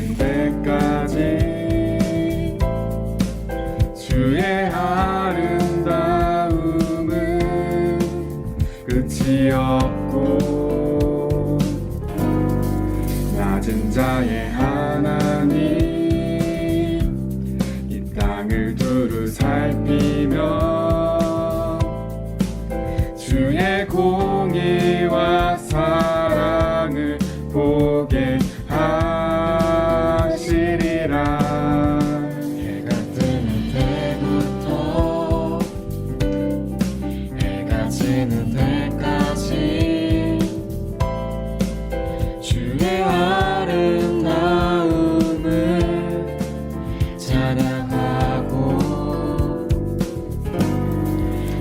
이르는 데까지 주의 아름다움은 끝이 없고 낮은 자의 하나님 이 땅을 두루 살피며 주의 공의와 사랑을 보게 하시리라. 해가 뜨는 때부터 해가 지는 때까지 주의 아름다움을 찬양하고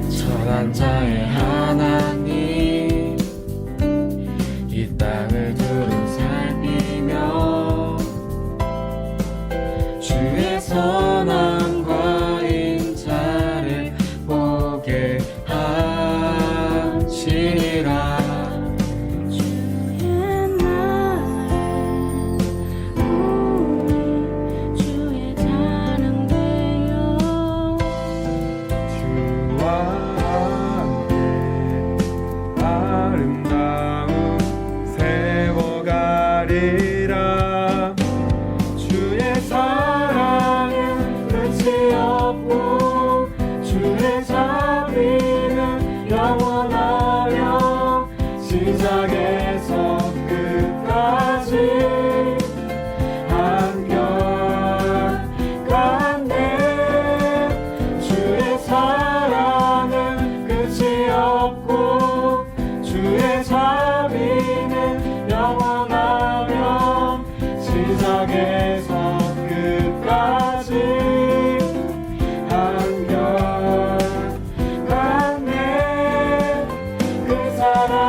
선한 자의 하나님 이 땅을 두루 살피며 주의 선함과 인자를 보게 하시리라. 주의 날에 우리 주의 찬양되어 주와 함께 아름다움 세워가리라. 주의 사랑은 끝이 없고 주의 자비는 영원하며 시작에서 끝까지 한결같네. 주의 사랑은 끝이 없고 주의 자비는 영원하며 시작에서 끝까지 한결같네. 그 사랑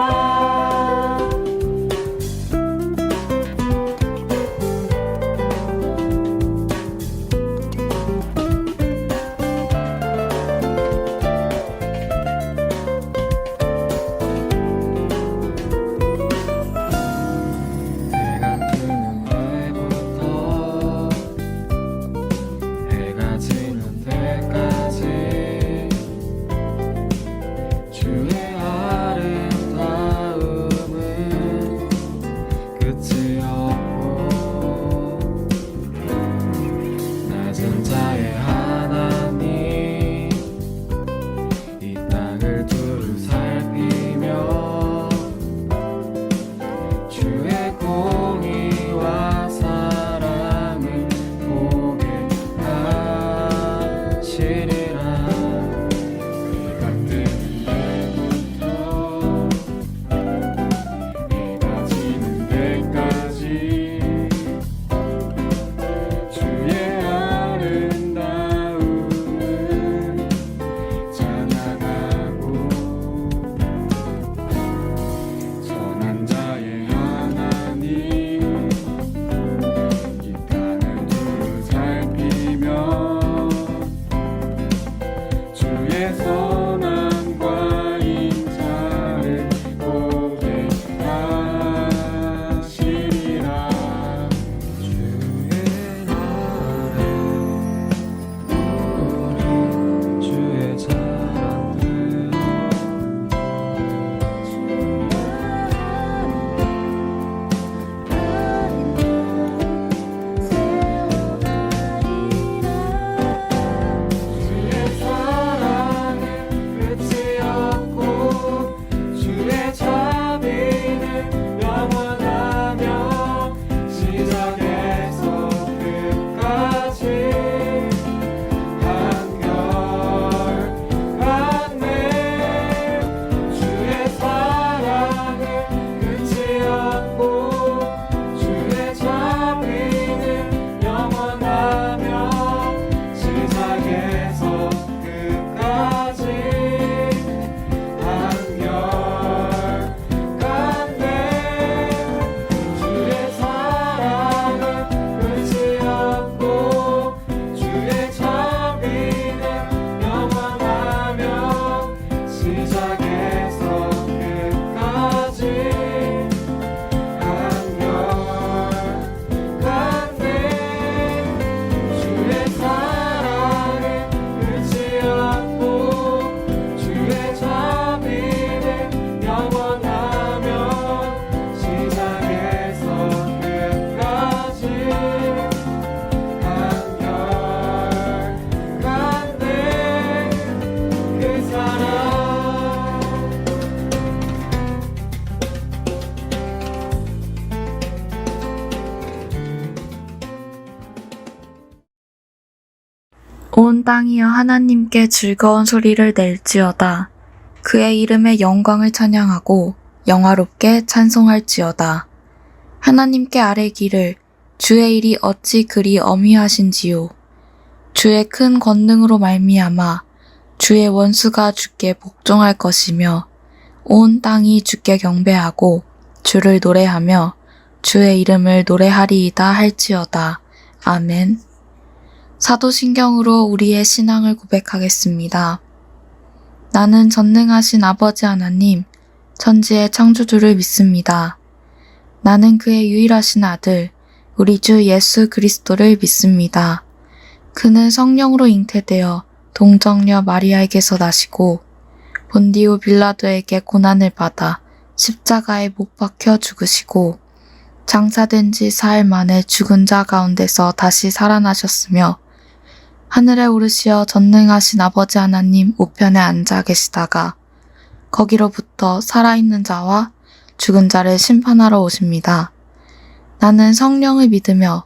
해가 뜨는 때부터 온 땅이여 하나님께 즐거운 소리를 낼지어다. 그의 이름의 영광을 찬양하고 영화롭게 찬송할지어다. 하나님께 아뢰기를 주의 일이 어찌 그리 어미하신지요. 주의 큰 권능으로 말미암아 주의 원수가 주께 복종할 것이며 온 땅이 주께 경배하고 주를 노래하며 주의 이름을 노래하리이다 할지어다. 아멘. 사도신경으로 우리의 신앙을 고백하겠습니다. 나는 전능하신 아버지 하나님, 천지의 창조주를 믿습니다. 나는 그의 유일하신 아들, 우리 주 예수 그리스도를 믿습니다. 그는 성령으로 잉태되어 동정녀 마리아에게서 나시고 본디오 빌라도에게 고난을 받아 십자가에 못 박혀 죽으시고 장사된 지 사흘 만에 죽은 자 가운데서 다시 살아나셨으며 하늘에 오르시어 전능하신 아버지 하나님 우편에 앉아 계시다가 거기로부터 살아있는 자와 죽은 자를 심판하러 오십니다. 나는 성령을 믿으며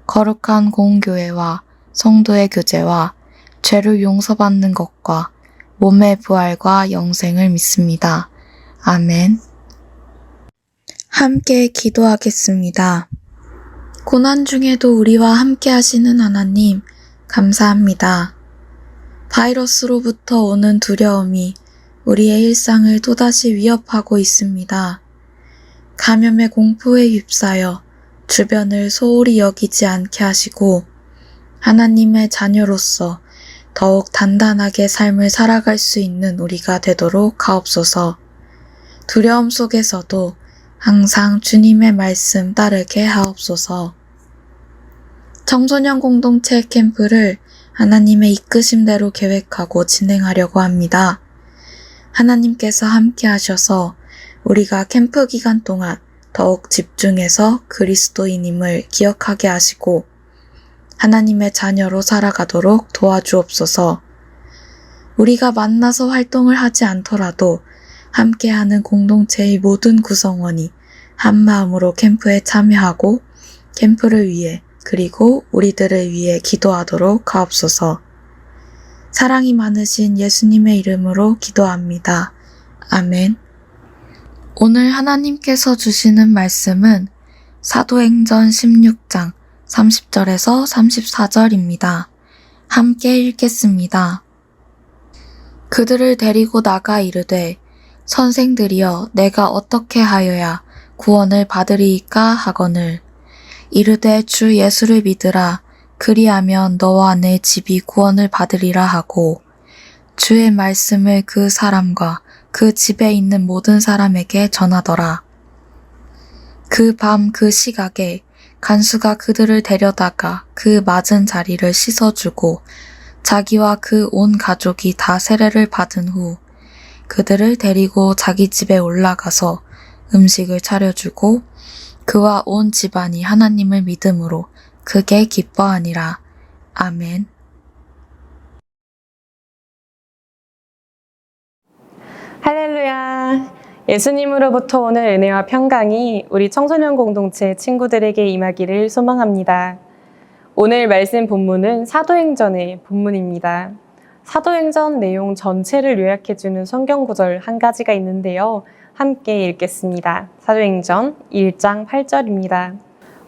거룩한 공교회와 성도의 교제와 죄를 용서받는 것과 몸의 부활과 영생을 믿습니다. 아멘. 함께 기도하겠습니다. 고난 중에도 우리와 함께 하시는 하나님, 감사합니다. 바이러스로부터 오는 두려움이 우리의 일상을 또다시 위협하고 있습니다. 감염의 공포에 휩싸여 주변을 소홀히 여기지 않게 하시고 하나님의 자녀로서 더욱 단단하게 삶을 살아갈 수 있는 우리가 되도록 하옵소서. 두려움 속에서도 항상 주님의 말씀 따르게 하옵소서. 청소년 공동체 캠프를 하나님의 이끄심대로 계획하고 진행하려고 합니다. 하나님께서 함께 하셔서 우리가 캠프 기간 동안 더욱 집중해서 그리스도인임을 기억하게 하시고 하나님의 자녀로 살아가도록 도와주옵소서. 우리가 만나서 활동을 하지 않더라도 함께하는 공동체의 모든 구성원이 한 마음으로 캠프에 참여하고 캠프를 위해 그리고 우리들을 위해 기도하도록 하옵소서. 사랑이 많으신 예수님의 이름으로 기도합니다. 아멘. 오늘 하나님께서 주시는 말씀은 사도행전 16장 30절에서 34절입니다. 함께 읽겠습니다. 그들을 데리고 나가 이르되 선생들이여 내가 어떻게 하여야 구원을 받으리이까 하거늘 이르되 주 예수를 믿으라 그리하면 너와 내 집이 구원을 받으리라 하고 주의 말씀을 그 사람과 그 집에 있는 모든 사람에게 전하더라. 그 밤 그 시각에 간수가 그들을 데려다가 그 맞은 자리를 씻어주고 자기와 그 온 가족이 다 세례를 받은 후 그들을 데리고 자기 집에 올라가서 음식을 차려주고 그와 온 집안이 하나님을 믿음으로 크게 기뻐하니라. 아멘. 할렐루야! 예수님으로부터 오는 은혜와 평강이 우리 청소년 공동체 친구들에게 임하기를 소망합니다. 오늘 말씀 본문은 사도행전의 본문입니다. 사도행전 내용 전체를 요약해주는 성경 구절 한 가지가 있는데요. 함께 읽겠습니다. 사도행전 1장 8절입니다.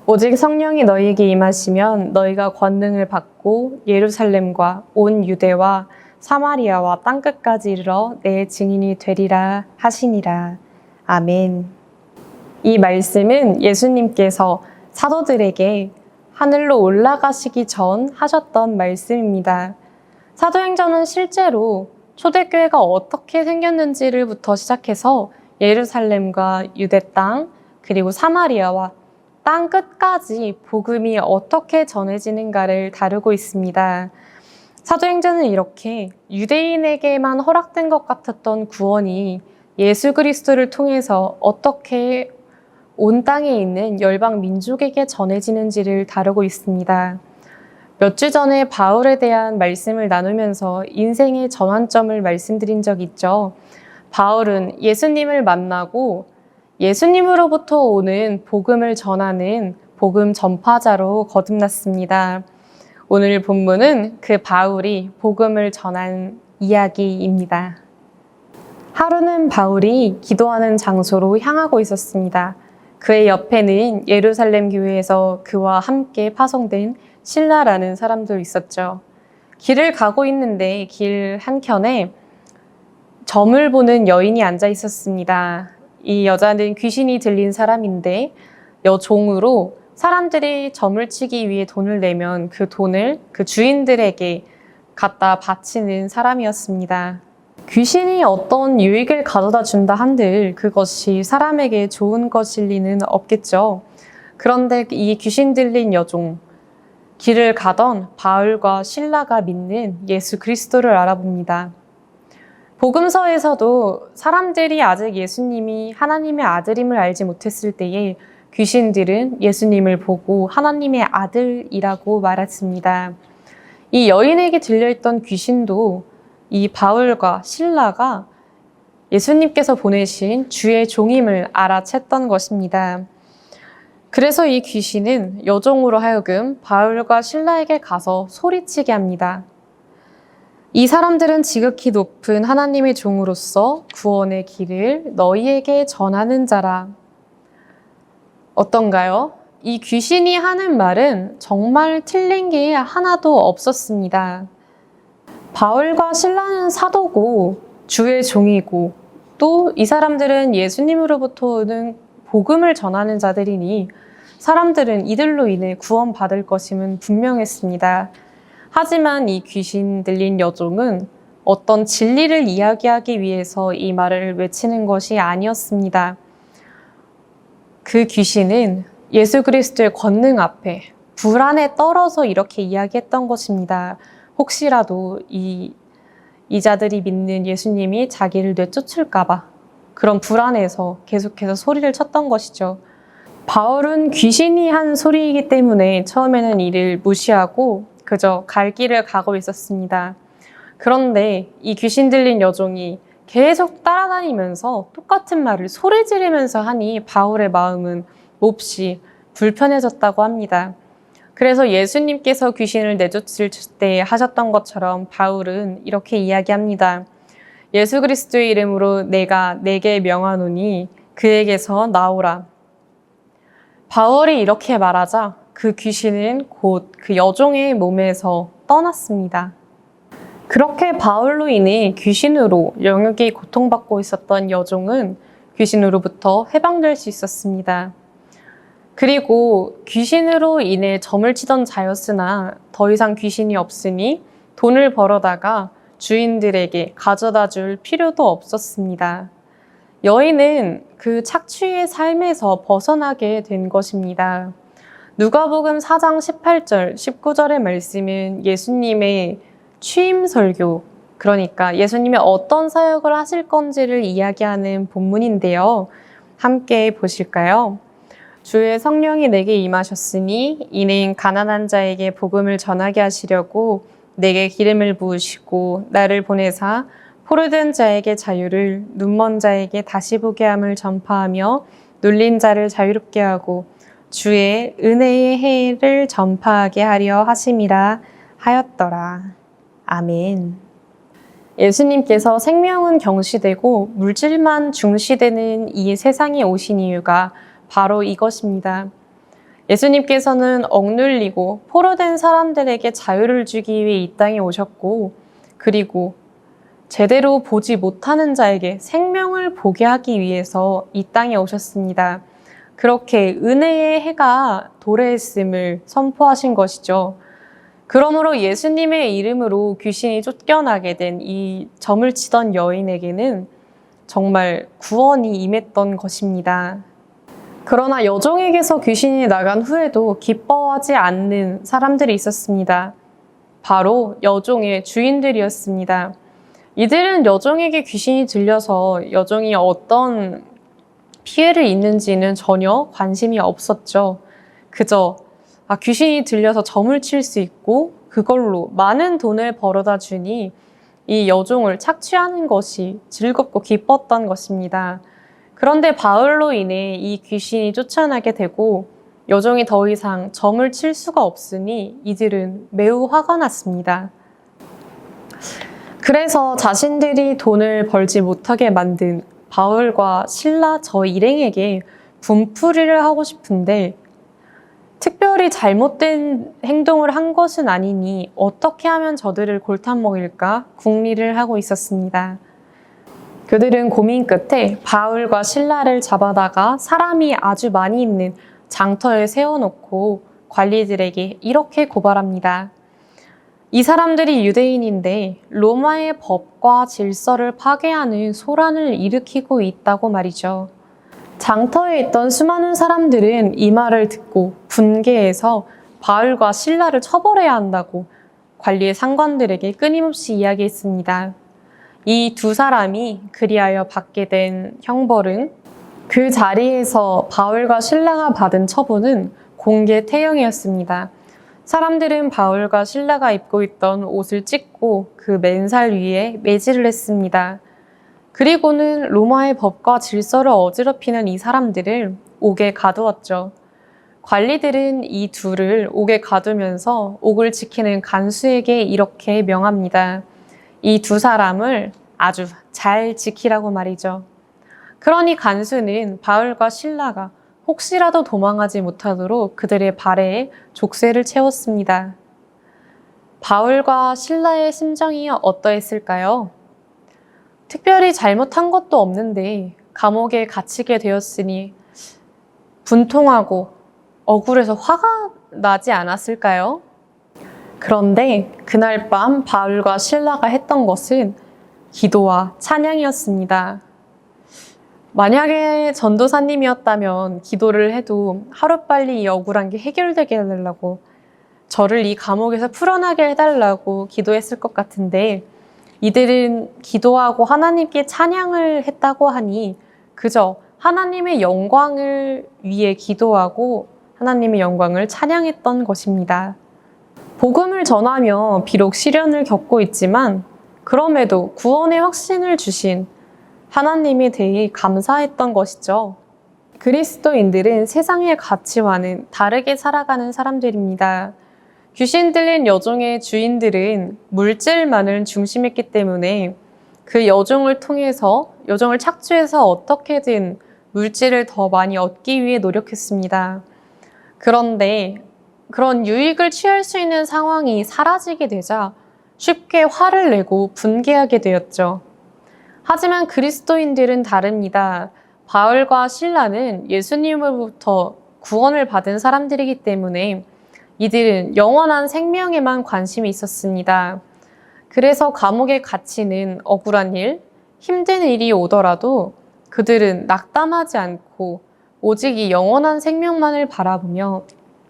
오직 성령이 너희에게 임하시면 너희가 권능을 받고 예루살렘과 온 유대와 사마리아와 땅끝까지 이르러 내 증인이 되리라 하시니라. 아멘. 이 말씀은 예수님께서 사도들에게 하늘로 올라가시기 전 하셨던 말씀입니다. 사도행전은 실제로 초대교회가 어떻게 생겼는지를부터 시작해서 예루살렘과 유대 땅, 그리고 사마리아와 땅 끝까지 복음이 어떻게 전해지는가를 다루고 있습니다. 사도행전은 이렇게 유대인에게만 허락된 것 같았던 구원이 예수 그리스도를 통해서 어떻게 온 땅에 있는 열방 민족에게 전해지는지를 다루고 있습니다. 몇 주 전에 바울에 대한 말씀을 나누면서 인생의 전환점을 말씀드린 적 있죠. 바울은 예수님을 만나고 예수님으로부터 오는 복음을 전하는 복음 전파자로 거듭났습니다. 오늘 본문은 그 바울이 복음을 전한 이야기입니다. 하루는 바울이 기도하는 장소로 향하고 있었습니다. 그의 옆에는 예루살렘 교회에서 그와 함께 파송된 실라라는 사람도 있었죠. 길을 가고 있는데 길 한켠에 점을 보는 여인이 앉아 있었습니다. 이 여자는 귀신이 들린 사람인데 여종으로 사람들이 점을 치기 위해 돈을 내면 그 돈을 그 주인들에게 갖다 바치는 사람이었습니다. 귀신이 어떤 유익을 가져다 준다 한들 그것이 사람에게 좋은 것일 리는 없겠죠. 그런데 이 귀신 들린 여종, 길을 가던 바울과 실라가 믿는 예수 그리스도를 알아봅니다. 복음서에서도 사람들이 아직 예수님이 하나님의 아들임을 알지 못했을 때에 귀신들은 예수님을 보고 하나님의 아들이라고 말했습니다. 이 여인에게 들려있던 귀신도 이 바울과 실라가 예수님께서 보내신 주의 종임을 알아챘던 것입니다. 그래서 이 귀신은 여종으로 하여금 바울과 실라에게 가서 소리치게 합니다. 이 사람들은 지극히 높은 하나님의 종으로서 구원의 길을 너희에게 전하는 자라. 어떤가요? 이 귀신이 하는 말은 정말 틀린 게 하나도 없었습니다. 바울과 실라는 사도고 주의 종이고 또 이 사람들은 예수님으로부터 오는 복음을 전하는 자들이니 사람들은 이들로 인해 구원받을 것임은 분명했습니다. 하지만 이 귀신 들린 여종은 어떤 진리를 이야기하기 위해서 이 말을 외치는 것이 아니었습니다. 그 귀신은 예수 그리스도의 권능 앞에 불안에 떨어서 이렇게 이야기했던 것입니다. 혹시라도 이 자들이 믿는 예수님이 자기를 내쫓을까봐 그런 불안에서 계속해서 소리를 쳤던 것이죠. 바울은 귀신이 한 소리이기 때문에 처음에는 이를 무시하고 그저 갈 길을 가고 있었습니다. 그런데 이 귀신 들린 여종이 계속 따라다니면서 똑같은 말을 소리 지르면서 하니 바울의 마음은 몹시 불편해졌다고 합니다. 그래서 예수님께서 귀신을 내쫓을 때 하셨던 것처럼 바울은 이렇게 이야기합니다. 예수 그리스도의 이름으로 내가 내게 명하노니 그에게서 나오라. 바울이 이렇게 말하자 그 귀신은 곧 그 여종의 몸에서 떠났습니다. 그렇게 바울로 인해 귀신으로 영역이 고통받고 있었던 여종은 귀신으로부터 해방될 수 있었습니다. 그리고 귀신으로 인해 점을 치던 자였으나 더 이상 귀신이 없으니 돈을 벌어다가 주인들에게 가져다 줄 필요도 없었습니다. 여인은 그 착취의 삶에서 벗어나게 된 것입니다. 누가복음 4장 18절, 19절의 말씀은 예수님의 취임 설교, 그러니까 예수님이 어떤 사역을 하실 건지를 이야기하는 본문인데요. 함께 보실까요? 주의 성령이 내게 임하셨으니 이는 가난한 자에게 복음을 전하게 하시려고 내게 기름을 부으시고 나를 보내사 포로된 자에게 자유를 눈먼 자에게 다시 보게 함을 전파하며 눌린 자를 자유롭게 하고 주의 은혜의 해를 전파하게 하려 하심이라 하였더라. 아멘. 예수님께서 생명은 경시되고 물질만 중시되는 이 세상에 오신 이유가 바로 이것입니다. 예수님께서는 억눌리고 포로된 사람들에게 자유를 주기 위해 이 땅에 오셨고, 그리고 제대로 보지 못하는 자에게 생명을 보게 하기 위해서 이 땅에 오셨습니다. 그렇게 은혜의 해가 도래했음을 선포하신 것이죠. 그러므로 예수님의 이름으로 귀신이 쫓겨나게 된 이 점을 치던 여인에게는 정말 구원이 임했던 것입니다. 그러나 여종에게서 귀신이 나간 후에도 기뻐하지 않는 사람들이 있었습니다. 바로 여종의 주인들이었습니다. 이들은 여종에게 귀신이 들려서 여종이 어떤 피해를 입는지는 전혀 관심이 없었죠. 그저 귀신이 들려서 점을 칠 수 있고 그걸로 많은 돈을 벌어다 주니 이 여종을 착취하는 것이 즐겁고 기뻤던 것입니다. 그런데 바울로 인해 이 귀신이 쫓아나게 되고 여종이 더 이상 점을 칠 수가 없으니 이들은 매우 화가 났습니다. 그래서 자신들이 돈을 벌지 못하게 만든 바울과 실라 저 일행에게 분풀이를 하고 싶은데 특별히 잘못된 행동을 한 것은 아니니 어떻게 하면 저들을 골탕 먹일까 궁리를 하고 있었습니다. 그들은 고민 끝에 바울과 실라를 잡아다가 사람이 아주 많이 있는 장터에 세워놓고 관리들에게 이렇게 고발합니다. 이 사람들이 유대인인데 로마의 법과 질서를 파괴하는 소란을 일으키고 있다고 말이죠. 장터에 있던 수많은 사람들은 이 말을 듣고 분개해서 바울과 실라를 처벌해야 한다고 관리의 상관들에게 끊임없이 이야기했습니다. 이 두 사람이 그리하여 받게 된 형벌은 그 자리에서 바울과 실라가 받은 처분은 공개 태형이었습니다. 사람들은 바울과 실라가 입고 있던 옷을 찢고 그 맨살 위에 매질을 했습니다. 그리고는 로마의 법과 질서를 어지럽히는 이 사람들을 옥에 가두었죠. 관리들은 이 둘을 옥에 가두면서 옥을 지키는 간수에게 이렇게 명합니다. 이 두 사람을 아주 잘 지키라고 말이죠. 그러니 간수는 바울과 실라가 혹시라도 도망하지 못하도록 그들의 발에 족쇄를 채웠습니다. 바울과 실라의 심정이 어떠했을까요? 특별히 잘못한 것도 없는데 감옥에 갇히게 되었으니 분통하고 억울해서 화가 나지 않았을까요? 그런데 그날 밤 바울과 실라가 했던 것은 기도와 찬양이었습니다. 만약에 전도사님이었다면 기도를 해도 하루빨리 이 억울한 게 해결되게 해달라고, 저를 이 감옥에서 풀어나게 해달라고 기도했을 것 같은데 이들은 기도하고 하나님께 찬양을 했다고 하니 그저 하나님의 영광을 위해 기도하고 하나님의 영광을 찬양했던 것입니다. 복음을 전하며 비록 시련을 겪고 있지만 그럼에도 구원의 확신을 주신 하나님에 대해 감사했던 것이죠. 그리스도인들은 세상의 가치와는 다르게 살아가는 사람들입니다. 귀신 들린 여종의 주인들은 물질만을 중심했기 때문에 그 여종을 통해서, 여종을 착취해서 어떻게든 물질을 더 많이 얻기 위해 노력했습니다. 그런데 그런 유익을 취할 수 있는 상황이 사라지게 되자 쉽게 화를 내고 분개하게 되었죠. 하지만 그리스도인들은 다릅니다. 바울과 실라는 예수님으로부터 구원을 받은 사람들이기 때문에 이들은 영원한 생명에만 관심이 있었습니다. 그래서 감옥에 갇히는 억울한 일, 힘든 일이 오더라도 그들은 낙담하지 않고 오직 이 영원한 생명만을 바라보며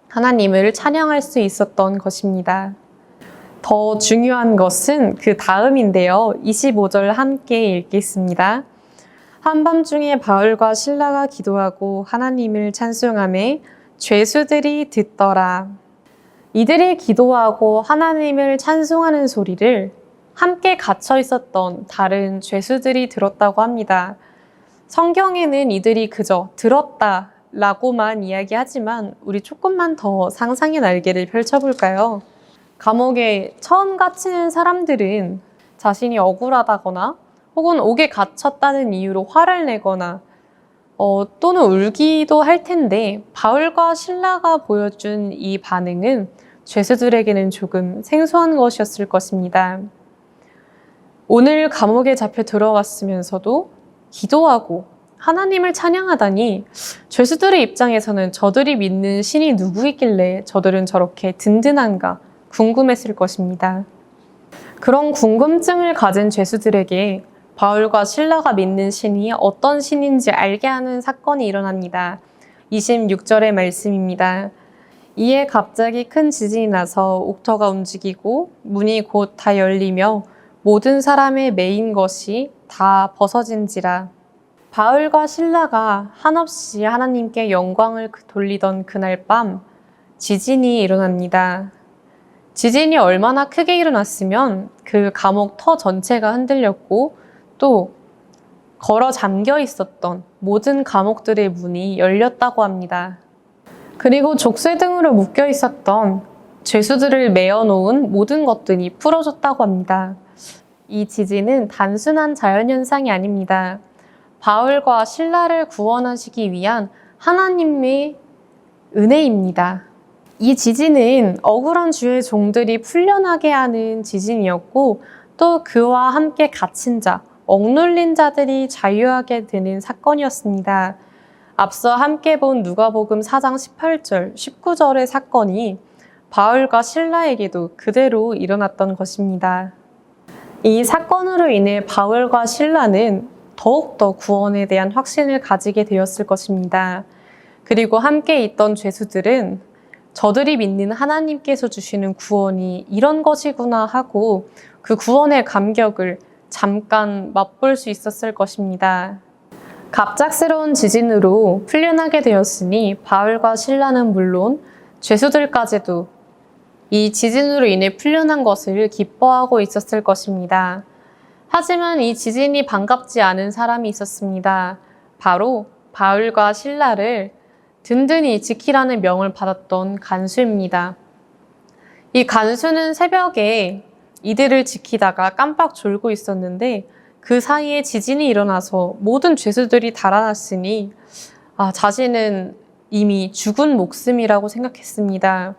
하나님을 찬양할 수 있었던 것입니다. 더 중요한 것은 그 다음인데요. 25절 함께 읽겠습니다. 한밤중에 바울과 실라가 기도하고 하나님을 찬송하매 죄수들이 듣더라. 이들이 기도하고 하나님을 찬송하는 소리를 함께 갇혀 있었던 다른 죄수들이 들었다고 합니다. 성경에는 이들이 그저 들었다라고만 이야기하지만 우리 조금만 더 상상의 날개를 펼쳐볼까요? 감옥에 처음 갇히는 사람들은 자신이 억울하다거나 혹은 옥에 갇혔다는 이유로 화를 내거나 또는 울기도 할 텐데 바울과 실라가 보여준 이 반응은 죄수들에게는 조금 생소한 것이었을 것입니다. 오늘 감옥에 잡혀 들어왔으면서도 기도하고 하나님을 찬양하다니 죄수들의 입장에서는 저들이 믿는 신이 누구이길래 저들은 저렇게 든든한가 궁금했을 것입니다. 그런 궁금증을 가진 죄수들에게 바울과 실라가 믿는 신이 어떤 신인지 알게 하는 사건이 일어납니다. 26절의 말씀입니다. 이에 갑자기 큰 지진이 나서 옥터가 움직이고 문이 곧 다 열리며 모든 사람의 매인 것이 다 벗어진지라. 바울과 실라가 한없이 하나님께 영광을 돌리던 그날 밤 지진이 일어납니다. 지진이 얼마나 크게 일어났으면 그 감옥 터 전체가 흔들렸고 또 걸어 잠겨 있었던 모든 감옥들의 문이 열렸다고 합니다. 그리고 족쇄 등으로 묶여 있었던 죄수들을 메어놓은 모든 것들이 풀어졌다고 합니다. 이 지진은 단순한 자연현상이 아닙니다. 바울과 실라를 구원하시기 위한 하나님의 은혜입니다. 이 지진은 억울한 주의 종들이 풀려나게 하는 지진이었고, 또 그와 함께 갇힌 자, 억눌린 자들이 자유하게 되는 사건이었습니다. 앞서 함께 본 누가복음 4장 18절, 19절의 사건이 바울과 실라에게도 그대로 일어났던 것입니다. 이 사건으로 인해 바울과 실라는 더욱더 구원에 대한 확신을 가지게 되었을 것입니다. 그리고 함께 있던 죄수들은 저들이 믿는 하나님께서 주시는 구원이 이런 것이구나 하고 그 구원의 감격을 잠깐 맛볼 수 있었을 것입니다. 갑작스러운 지진으로 풀려나게 되었으니 바울과 실라는 물론 죄수들까지도 이 지진으로 인해 풀려난 것을 기뻐하고 있었을 것입니다. 하지만 이 지진이 반갑지 않은 사람이 있었습니다. 바로 바울과 실라를 든든히 지키라는 명을 받았던 간수입니다. 이 간수는 새벽에 이들을 지키다가 깜빡 졸고 있었는데 그 사이에 지진이 일어나서 모든 죄수들이 달아났으니 자신은 이미 죽은 목숨이라고 생각했습니다.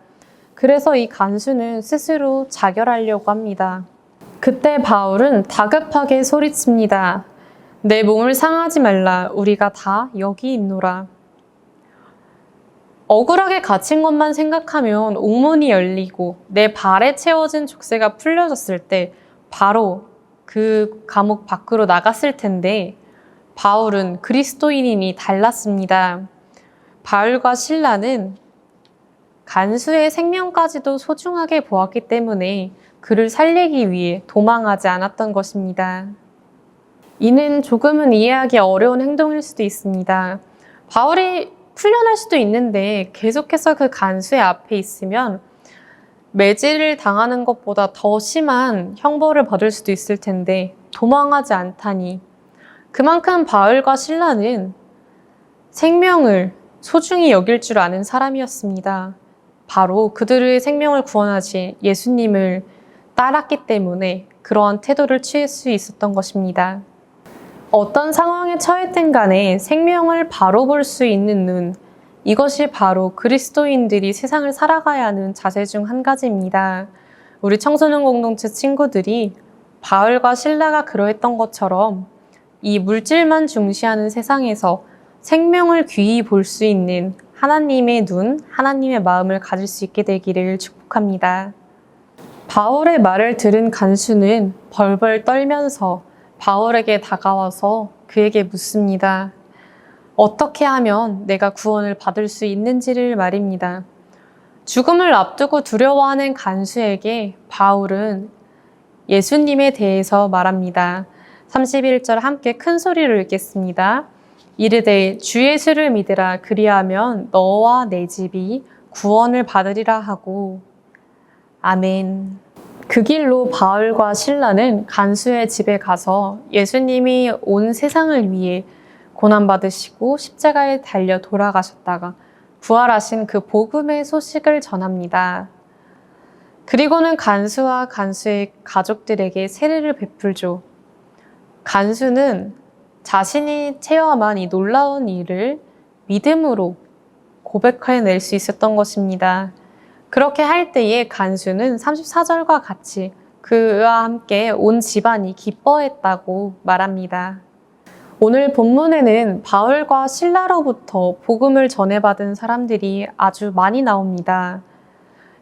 그래서 이 간수는 스스로 자결하려고 합니다. 그때 바울은 다급하게 소리칩니다. 내 몸을 상하지 말라. 우리가 다 여기 있노라. 억울하게 갇힌 것만 생각하면 옥문이 열리고 내 발에 채워진 족쇄가 풀려졌을 때 바로 그 감옥 밖으로 나갔을 텐데 바울은 그리스도인이니 달랐습니다. 바울과 실라는 간수의 생명까지도 소중하게 보았기 때문에 그를 살리기 위해 도망하지 않았던 것입니다. 이는 조금은 이해하기 어려운 행동일 수도 있습니다. 바울이 풀려날 수도 있는데 계속해서 그 간수의 앞에 있으면 매질을 당하는 것보다 더 심한 형벌을 받을 수도 있을 텐데 도망하지 않다니 그만큼 바울과 실라는 생명을 소중히 여길 줄 아는 사람이었습니다. 바로 그들의 생명을 구원하신 예수님을 따랐기 때문에 그러한 태도를 취할 수 있었던 것입니다. 어떤 상황에 처했든 간에 생명을 바로 볼 수 있는 눈, 이것이 바로 그리스도인들이 세상을 살아가야 하는 자세 중 한 가지입니다. 우리 청소년 공동체 친구들이 바울과 실라가 그러했던 것처럼 이 물질만 중시하는 세상에서 생명을 귀히 볼 수 있는 하나님의 눈, 하나님의 마음을 가질 수 있게 되기를 축복합니다. 바울의 말을 들은 간수는 벌벌 떨면서 바울에게 다가와서 그에게 묻습니다. 어떻게 하면 내가 구원을 받을 수 있는지를 말입니다. 죽음을 앞두고 두려워하는 간수에게 바울은 예수님에 대해서 말합니다. 31절 함께 큰 소리로 읽겠습니다. 이르되 주 예수를 믿으라. 그리하면 너와 내 집이 구원을 받으리라 하고. 아멘. 그 길로 바울과 실라는 간수의 집에 가서 예수님이 온 세상을 위해 고난받으시고 십자가에 달려 돌아가셨다가 부활하신 그 복음의 소식을 전합니다. 그리고는 간수와 간수의 가족들에게 세례를 베풀죠. 간수는 자신이 체험한 이 놀라운 일을 믿음으로 고백해낼 수 있었던 것입니다. 그렇게 할 때에 간수는 34절과 같이 그와 함께 온 집안이 기뻐했다고 말합니다. 오늘 본문에는 바울과 실라로부터 복음을 전해받은 사람들이 아주 많이 나옵니다.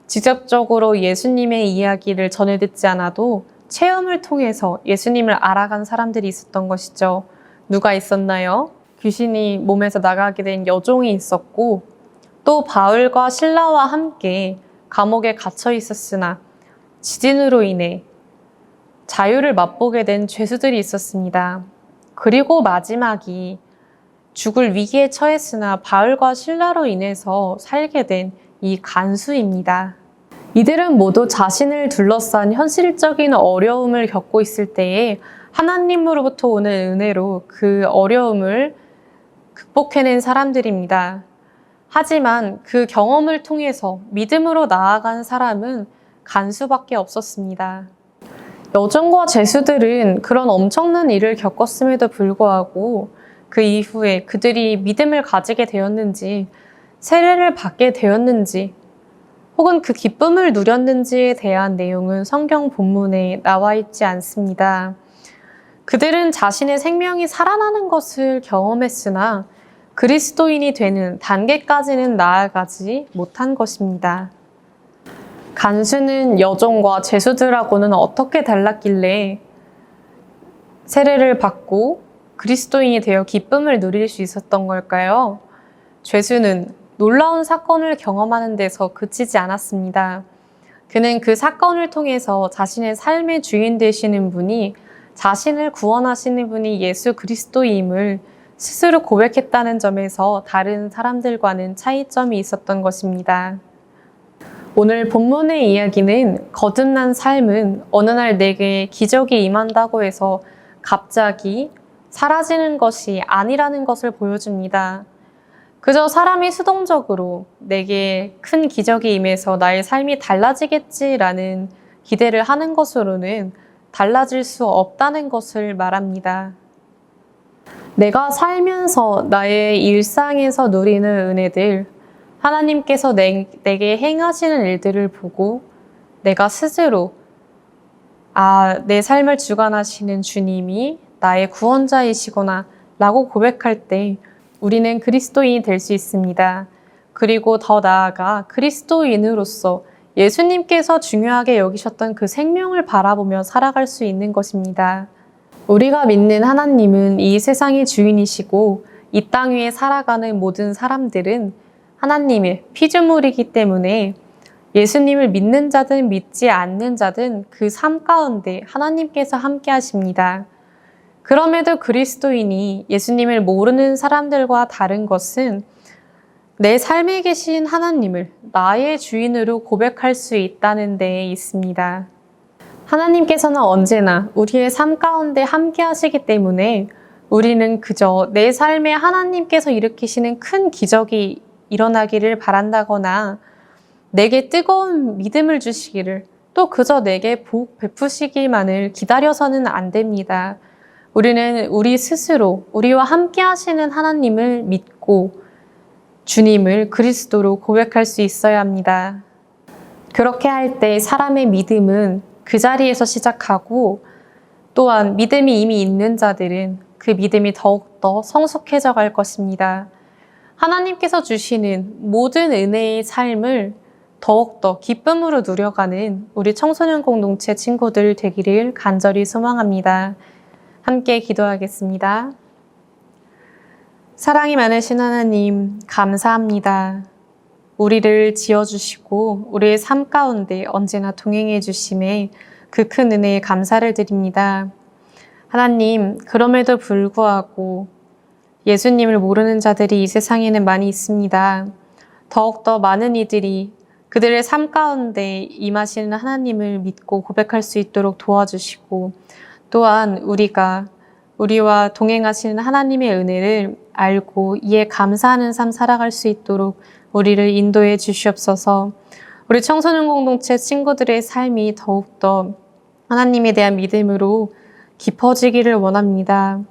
직접적으로 예수님의 이야기를 전해 듣지 않아도 체험을 통해서 예수님을 알아간 사람들이 있었던 것이죠. 누가 있었나요? 귀신이 몸에서 나가게 된 여종이 있었고 또 바울과 실라와 함께 감옥에 갇혀 있었으나 지진으로 인해 자유를 맛보게 된 죄수들이 있었습니다. 그리고 마지막이 죽을 위기에 처했으나 바울과 실라로 인해서 살게 된 이 간수입니다. 이들은 모두 자신을 둘러싼 현실적인 어려움을 겪고 있을 때에 하나님으로부터 오는 은혜로 그 어려움을 극복해낸 사람들입니다. 하지만 그 경험을 통해서 믿음으로 나아간 사람은 간수밖에 없었습니다. 여종과 제수들은 그런 엄청난 일을 겪었음에도 불구하고 그 이후에 그들이 믿음을 가지게 되었는지, 세례를 받게 되었는지, 혹은 그 기쁨을 누렸는지에 대한 내용은 성경 본문에 나와 있지 않습니다. 그들은 자신의 생명이 살아나는 것을 경험했으나 그리스도인이 되는 단계까지는 나아가지 못한 것입니다. 간수는 여종과 제수들하고는 어떻게 달랐길래 세례를 받고 그리스도인이 되어 기쁨을 누릴 수 있었던 걸까요? 죄수는 놀라운 사건을 경험하는 데서 그치지 않았습니다. 그는 그 사건을 통해서 자신의 삶의 주인 되시는 분이, 자신을 구원하시는 분이 예수 그리스도임을 스스로 고백했다는 점에서 다른 사람들과는 차이점이 있었던 것입니다. 오늘 본문의 이야기는 거듭난 삶은 어느 날 내게 기적이 임한다고 해서 갑자기 사라지는 것이 아니라는 것을 보여줍니다. 그저 사람이 수동적으로 내게 큰 기적이 임해서 나의 삶이 달라지겠지라는 기대를 하는 것으로는 달라질 수 없다는 것을 말합니다. 내가 살면서 나의 일상에서 누리는 은혜들, 하나님께서 내게 행하시는 일들을 보고 내가 스스로 내 삶을 주관하시는 주님이 나의 구원자이시구나 라고 고백할 때 우리는 그리스도인이 될 수 있습니다. 그리고 더 나아가 그리스도인으로서 예수님께서 중요하게 여기셨던 그 생명을 바라보며 살아갈 수 있는 것입니다. 우리가 믿는 하나님은 이 세상의 주인이시고 이 땅 위에 살아가는 모든 사람들은 하나님의 피조물이기 때문에 예수님을 믿는 자든 믿지 않는 자든 그 삶 가운데 하나님께서 함께 하십니다. 그럼에도 그리스도인이 예수님을 모르는 사람들과 다른 것은 내 삶에 계신 하나님을 나의 주인으로 고백할 수 있다는 데에 있습니다. 하나님께서는 언제나 우리의 삶 가운데 함께 하시기 때문에 우리는 그저 내 삶에 하나님께서 일으키시는 큰 기적이 일어나기를 바란다거나 내게 뜨거운 믿음을 주시기를, 또 그저 내게 복 베푸시기만을 기다려서는 안 됩니다. 우리는 우리 스스로 우리와 함께 하시는 하나님을 믿고 주님을 그리스도로 고백할 수 있어야 합니다. 그렇게 할 때 사람의 믿음은 그 자리에서 시작하고, 또한 믿음이 이미 있는 자들은 그 믿음이 더욱더 성숙해져 갈 것입니다. 하나님께서 주시는 모든 은혜의 삶을 더욱더 기쁨으로 누려가는 우리 청소년 공동체 친구들 되기를 간절히 소망합니다. 함께 기도하겠습니다. 사랑이 많으신 하나님, 감사합니다. 우리를 지어주시고 우리의 삶 가운데 언제나 동행해 주심에 그 큰 은혜에 감사를 드립니다. 하나님, 그럼에도 불구하고 예수님을 모르는 자들이 이 세상에는 많이 있습니다. 더욱더 많은 이들이 그들의 삶 가운데 임하시는 하나님을 믿고 고백할 수 있도록 도와주시고, 또한 우리와 동행하시는 하나님의 은혜를 알고 이에 감사하는 삶 살아갈 수 있도록 우리를 인도해 주시옵소서. 우리 청소년 공동체 친구들의 삶이 더욱더 하나님에 대한 믿음으로 깊어지기를 원합니다.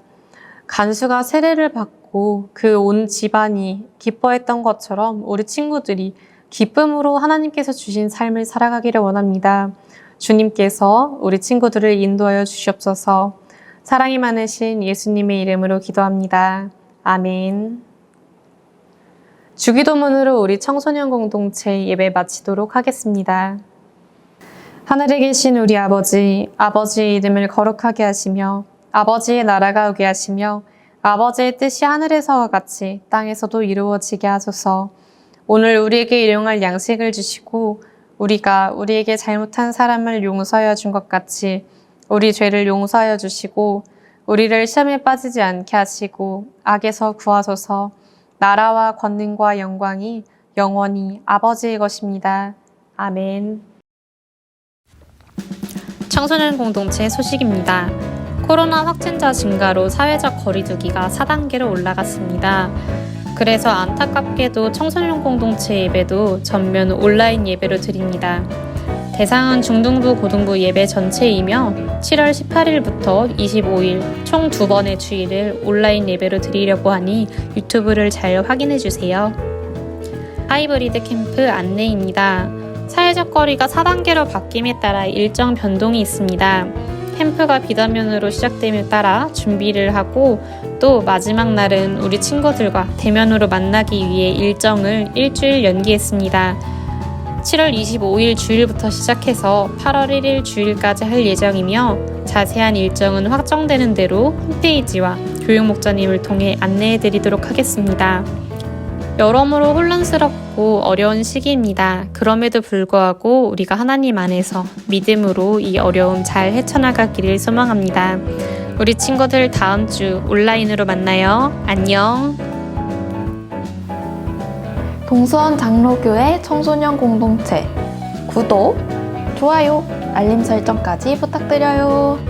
간수가 세례를 받고 그 온 집안이 기뻐했던 것처럼 우리 친구들이 기쁨으로 하나님께서 주신 삶을 살아가기를 원합니다. 주님께서 우리 친구들을 인도하여 주시옵소서. 사랑이 많으신 예수님의 이름으로 기도합니다. 아멘. 주기도문으로 우리 청소년 공동체 예배 마치도록 하겠습니다. 하늘에 계신 우리 아버지, 아버지의 이름을 거룩하게 하시며 아버지의 나라가 오게 하시며 아버지의 뜻이 하늘에서와 같이 땅에서도 이루어지게 하소서. 오늘 우리에게 일용할 양식을 주시고 우리가 우리에게 잘못한 사람을 용서하여 준 것 같이 우리 죄를 용서하여 주시고 우리를 시험에 빠지지 않게 하시고 악에서 구하소서. 나라와 권능과 영광이 영원히 아버지의 것입니다. 아멘. 청소년 공동체 소식입니다. 코로나 확진자 증가로 사회적 거리두기가 4단계로 올라갔습니다. 그래서 안타깝게도 청소년 공동체 예배도 전면 온라인 예배로 드립니다. 대상은 중등부, 고등부 예배 전체이며 7월 18일부터 25일 총 2번의 주일을 온라인 예배로 드리려고 하니 유튜브를 잘 확인해 주세요. 하이브리드 캠프 안내입니다. 사회적 거리가 4단계로 바뀜에 따라 일정 변동이 있습니다. 캠프가 비대면으로 시작됨에 따라 준비를 하고 또 마지막 날은 우리 친구들과 대면으로 만나기 위해 일정을 일주일 연기했습니다. 7월 25일 주일부터 시작해서 8월 1일 주일까지 할 예정이며 자세한 일정은 확정되는 대로 홈페이지와 교육목자님을 통해 안내해 드리도록 하겠습니다. 여러모로 혼란스럽고 어려운 시기입니다. 그럼에도 불구하고 우리가 하나님 안에서 믿음으로 이 어려움 잘 헤쳐나가기를 소망합니다. 우리 친구들 다음 주 온라인으로 만나요. 안녕. 동수원 장로교회 청소년 공동체 구독, 좋아요, 알림 설정까지 부탁드려요.